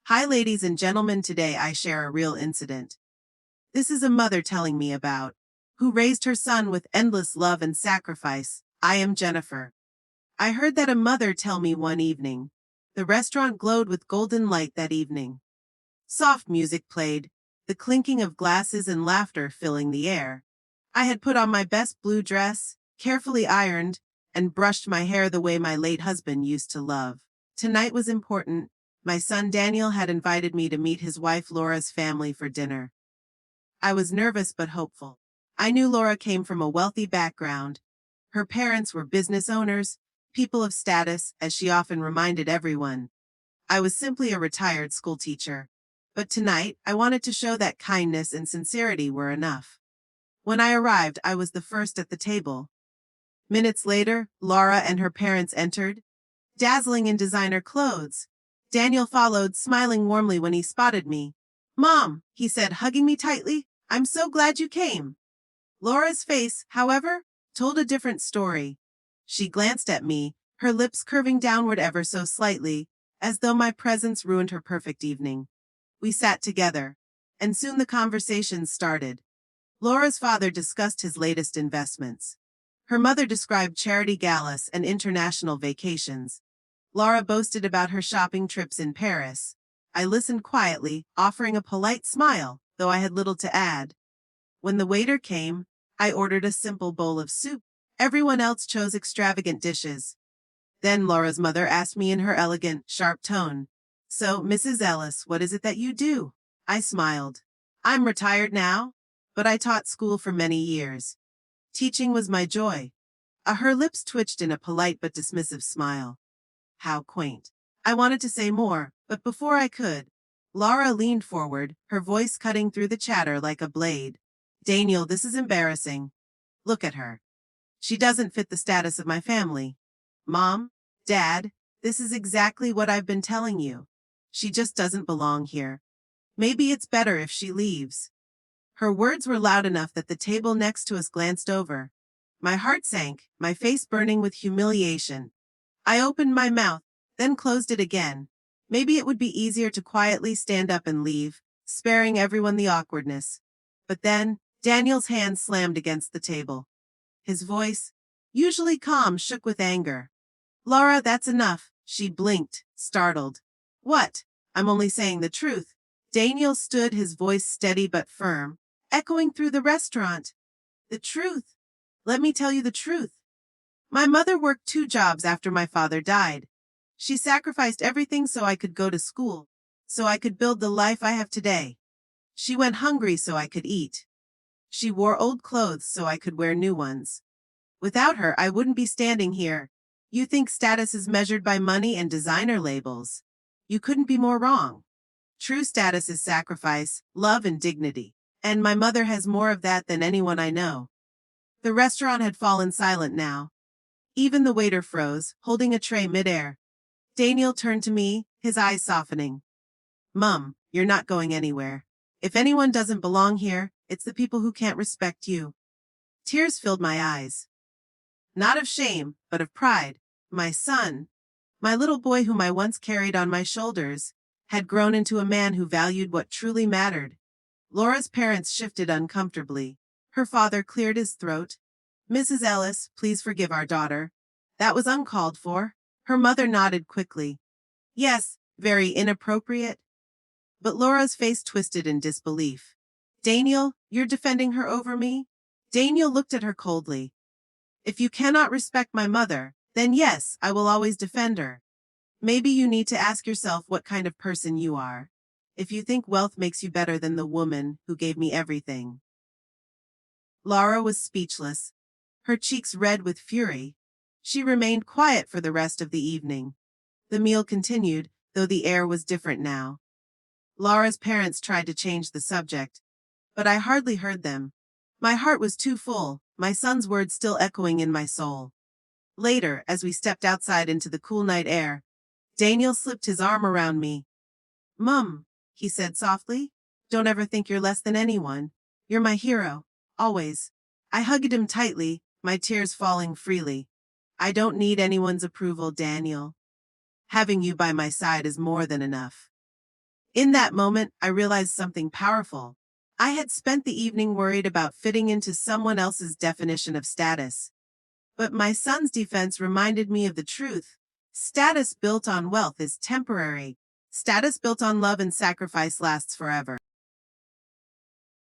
Hi, ladies and gentlemen. Today I share a real incident. This is a mother telling me about who raised her son with endless love and sacrifice. I am Jennifer. I heard that a mother tell me one evening. The restaurant glowed with golden light that evening. Soft music played, the clinking of glasses and laughter filling the air. I had put on my best blue dress, carefully ironed, and brushed my hair the way my late husband used to love. Tonight was important. My son Daniel had invited me to meet his wife Laura's family for dinner. I was nervous but hopeful. I knew Laura came from a wealthy background. Her parents were business owners, people of status, as she often reminded everyone. I was simply a retired schoolteacher. But tonight, I wanted to show that kindness and sincerity were enough. When I arrived, I was the first at the table. Minutes later, Laura and her parents entered, dazzling in designer clothes. Daniel followed, smiling warmly when he spotted me. "Mom," he said, hugging me tightly, "I'm so glad you came." Laura's face, however, told a different story. She glanced at me, her lips curving downward ever so slightly, as though my presence ruined her perfect evening. We sat together, and soon the conversation started. Laura's father discussed his latest investments. Her mother described charity galas and international vacations. Laura boasted about her shopping trips in Paris. I listened quietly, offering a polite smile, though I had little to add. When the waiter came, I ordered a simple bowl of soup. Everyone else chose extravagant dishes. Then Laura's mother asked me in her elegant, sharp tone, "So, Mrs. Ellis, what is it that you do?" I smiled. "I'm retired now, but I taught school for many years. Teaching was my joy." Her lips twitched in a polite but dismissive smile. How quaint. I wanted to say more, but before I could, Laura leaned forward, her voice cutting through the chatter like a blade. "Daniel, this is embarrassing. Look at her. She doesn't fit the status of my family. Mom, Dad, this is exactly what I've been telling you. She just doesn't belong here. Maybe it's better if she leaves." Her words were loud enough that the table next to us glanced over. My heart sank, my face burning with humiliation. I opened my mouth, then closed it again. Maybe it would be easier to quietly stand up and leave, sparing everyone the awkwardness. But then, Daniel's hand slammed against the table. His voice, usually calm, shook with anger. "Laura, that's enough." She blinked, startled. "What? I'm only saying the truth." Daniel stood, his voice steady but firm, echoing through the restaurant. "The truth. Let me tell you the truth. My mother worked 2 jobs after my father died. She sacrificed everything so I could go to school, so I could build the life I have today. She went hungry so I could eat. She wore old clothes so I could wear new ones. Without her, I wouldn't be standing here. You think status is measured by money and designer labels. You couldn't be more wrong. True status is sacrifice, love, and dignity. And my mother has more of that than anyone I know." The restaurant had fallen silent now. Even the waiter froze, holding a tray midair. Daniel turned to me, his eyes softening. "Mum, you're not going anywhere. If anyone doesn't belong here, it's the people who can't respect you." Tears filled my eyes. Not of shame, but of pride. My son, my little boy whom I once carried on my shoulders, had grown into a man who valued what truly mattered. Laura's parents shifted uncomfortably. Her father cleared his throat. "Mrs. Ellis, please forgive our daughter. That was uncalled for." Her mother nodded quickly. "Yes, very inappropriate." But Laura's face twisted in disbelief. "Daniel, you're defending her over me?" Daniel looked at her coldly. "If you cannot respect my mother, then yes, I will always defend her. Maybe you need to ask yourself what kind of person you are. If you think wealth makes you better than the woman who gave me everything." Laura was speechless, her cheeks red with fury. She remained quiet for the rest of the evening. The meal continued, though the air was different now. Laura's parents tried to change the subject, but I hardly heard them. My heart was too full, my son's words still echoing in my soul. Later, as we stepped outside into the cool night air, Daniel slipped his arm around me. "Mum," he said softly, "don't ever think you're less than anyone. You're my hero, always." I hugged him tightly, my tears falling freely. "I don't need anyone's approval, Daniel. Having you by my side is more than enough." In that moment, I realized something powerful. I had spent the evening worried about fitting into someone else's definition of status. But my son's defense reminded me of the truth. Status built on wealth is temporary. Status built on love and sacrifice lasts forever.